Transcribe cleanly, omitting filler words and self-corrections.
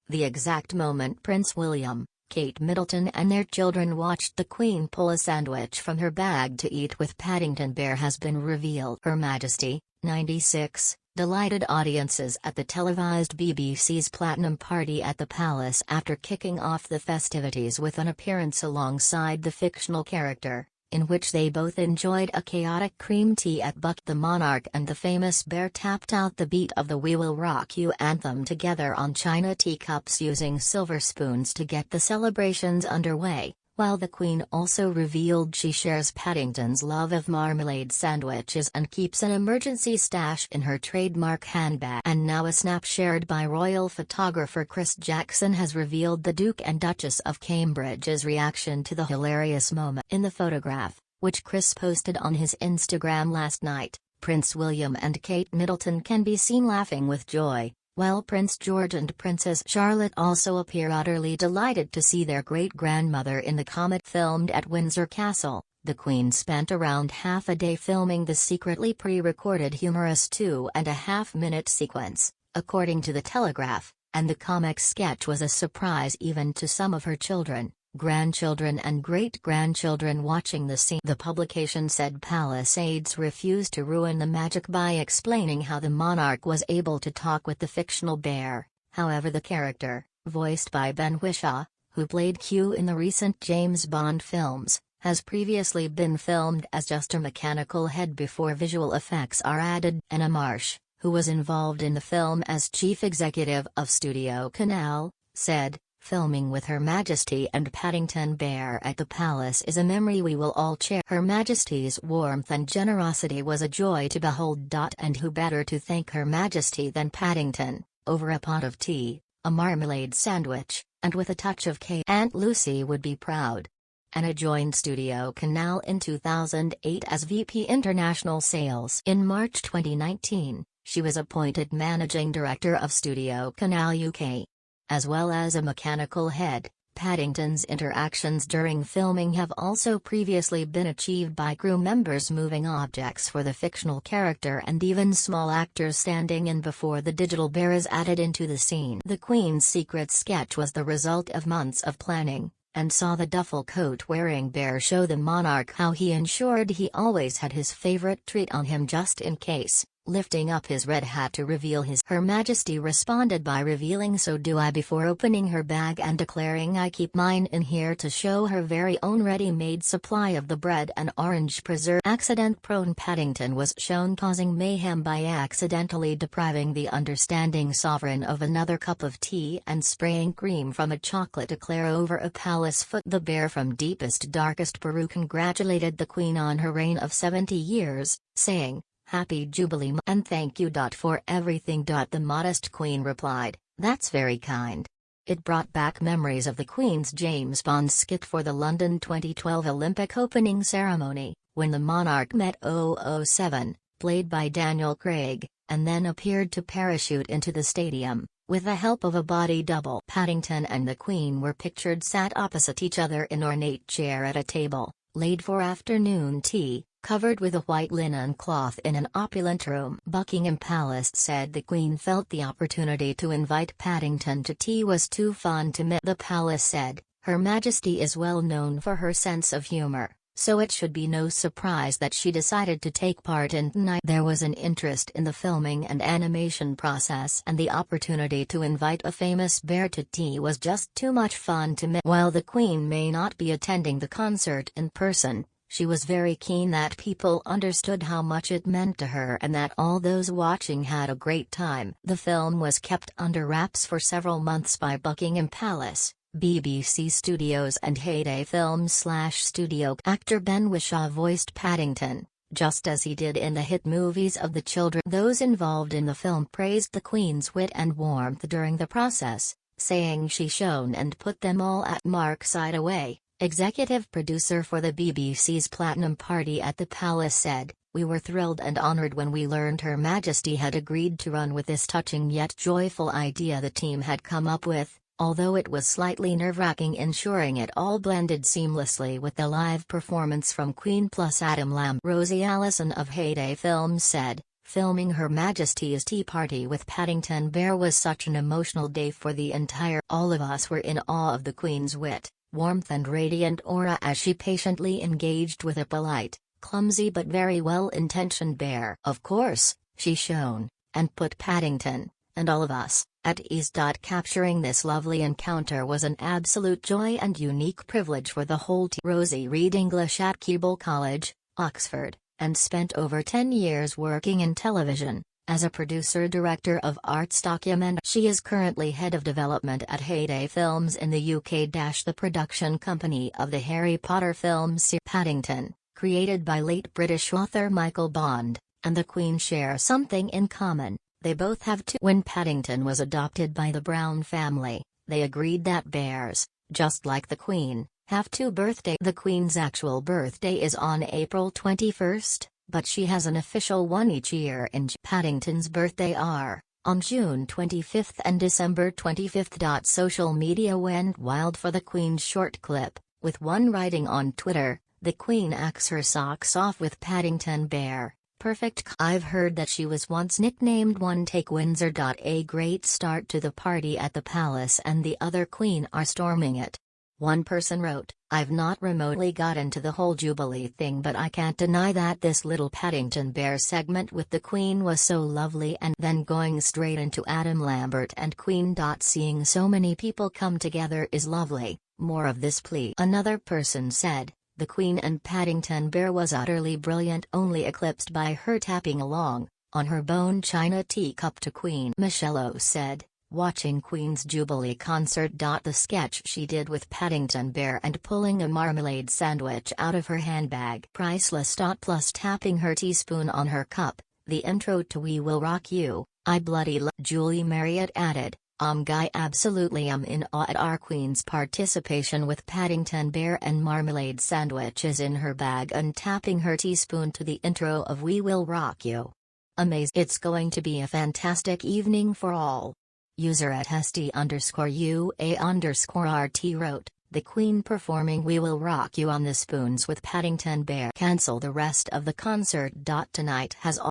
The exact moment Prince William, Kate Middleton and their children watched the Queen pull a sandwich from her bag to eat with Paddington Bear has been revealed. Her Majesty, 96, delighted audiences at the televised BBC's Platinum Party at the Palace after kicking off the festivities with an appearance alongside the fictional character, in which they both enjoyed a chaotic cream tea at Buck. The monarch and the famous bear tapped out the beat of the We Will Rock You anthem together on china teacups using silver spoons to get the celebrations underway, while the Queen also revealed she shares Paddington's love of marmalade sandwiches and keeps an emergency stash in her trademark handbag. And now a snap shared by royal photographer Chris Jackson has revealed the Duke and Duchess of Cambridge's reaction to the hilarious moment. In the photograph, which Chris posted on his Instagram last night, Prince William and Kate Middleton can be seen laughing with joy, while Prince George and Princess Charlotte also appear utterly delighted to see their great-grandmother in the comet. Filmed at Windsor Castle, the Queen spent around half a day filming the secretly pre-recorded humorous 2.5-minute sequence, according to The Telegraph, and the comic sketch was a surprise even to some of her children, grandchildren and great-grandchildren watching the scene. The publication said palace aides refused to ruin the magic by explaining how the monarch was able to talk with the fictional bear. However, the character, voiced by Ben Whishaw, who played Q in the recent James Bond films, has previously been filmed as just a mechanical head before visual effects are added. Anna Marsh, who was involved in the film as chief executive of Studio Canal, said, "Filming with Her Majesty and Paddington Bear at the Palace is a memory we will all share. Her Majesty's warmth and generosity was a joy to behold. And who better to thank Her Majesty than Paddington, over a pot of tea, a marmalade sandwich, and with a touch of cake. Aunt Lucy would be proud." Anna joined Studio Canal in 2008 as VP International Sales. In March 2019, she was appointed Managing Director of Studio Canal UK. As well as a mechanical head, Paddington's interactions during filming have also previously been achieved by crew members moving objects for the fictional character and even small actors standing in before the digital bear is added into the scene. The Queen's secret sketch was the result of months of planning, and saw the duffel coat-wearing bear show the monarch how he ensured he always had his favorite treat on him just in case, lifting up his red hat to reveal his. Her Majesty responded by revealing "So do I" before opening her bag and declaring "I keep mine in here" to show her very own ready-made supply of the bread and orange preserve. Accident-prone Paddington was shown causing mayhem by accidentally depriving the understanding sovereign of another cup of tea and spraying cream from a chocolate eclair over a palace foot. The bear from deepest darkest Peru congratulated the Queen on her reign of 70 years, saying, "Happy Jubilee and thank you. For everything." The modest Queen replied, "That's very kind." It brought back memories of the Queen's James Bond skit for the London 2012 Olympic opening ceremony, when the monarch met 007, played by Daniel Craig, and then appeared to parachute into the stadium, with the help of a body double. Paddington and the Queen were pictured sat opposite each other in ornate chair at a table, laid for afternoon tea, covered with a white linen cloth in an opulent room. Buckingham Palace said the Queen felt the opportunity to invite Paddington to tea was too fun to miss. The palace said, "Her Majesty is well known for her sense of humor, so it should be no surprise that she decided to take part in tonight." There was an interest in the filming and animation process, and the opportunity to invite a famous bear to tea was just too much fun to miss. While the Queen may not be attending the concert in person, she was very keen that people understood how much it meant to her and that all those watching had a great time. The film was kept under wraps for several months by Buckingham Palace, BBC Studios and Heyday Films/Studio. Actor Ben Whishaw voiced Paddington, just as he did in the hit movies of the children. Those involved in the film praised the Queen's wit and warmth during the process, saying she shone and put them all at Mark Sidaway, executive producer for the BBC's Platinum Party at the Palace, said, "We were thrilled and honored when we learned Her Majesty had agreed to run with this touching yet joyful idea the team had come up with, although it was slightly nerve-wracking ensuring it all blended seamlessly with the live performance from Queen plus Adam Lamb." Rosie Allison of Heyday Films said, Filming Her Majesty's Tea Party with Paddington Bear was such an emotional day for the entire. All of us were in awe of the Queen's wit, warmth and radiant aura as she patiently engaged with a polite, clumsy but very well-intentioned bear. Of course, she shone, and put Paddington, and all of us, at ease. Capturing this lovely encounter was an absolute joy and unique privilege for the whole team. Rosie read English at Keble College, Oxford, and spent over 10 years working in television, as a producer-director of arts document. She is currently head of development at Heyday Films in the UK. The production company of the Harry Potter film series Paddington, created by late British author Michael Bond, and the Queen share something in common. They both have two. When Paddington was adopted by the Brown family, they agreed that bears, just like the Queen, have two birthdays. The Queen's actual birthday is on April 21st, but she has an official one each year in Paddington's birthday are on June 25th and December 25th. Social media went wild for the Queen's short clip, with one writing on Twitter, "The Queen acts her socks off with Paddington Bear. Perfect. I've heard that she was once nicknamed One Take Windsor. A great start to the party at the palace and the other Queen are storming it." One person wrote, "I've not remotely got into the whole Jubilee thing, but I can't deny that this little Paddington Bear segment with the Queen was so lovely." And then going straight into Adam Lambert and Queen. "Seeing so many people come together is lovely, more of this please." Another person said, "The Queen and Paddington Bear was utterly brilliant, only eclipsed by her tapping along, on her bone china teacup to Queen." Michelle O said, "Watching Queen's Jubilee concert. The sketch she did with Paddington Bear and pulling a marmalade sandwich out of her handbag. Priceless. Plus tapping her teaspoon on her cup, the intro to We Will Rock You, I bloody love." Julie Marriott added, Guy, absolutely I'm in awe at our Queen's participation with Paddington Bear and marmalade sandwiches in her bag and tapping her teaspoon to the intro of We Will Rock You. Amazing. It's going to be a fantastic evening for all." User at @hesty_UA_RT wrote, "The Queen performing We Will Rock You on the spoons with Paddington Bear. Cancel the rest of the concert. Tonight has all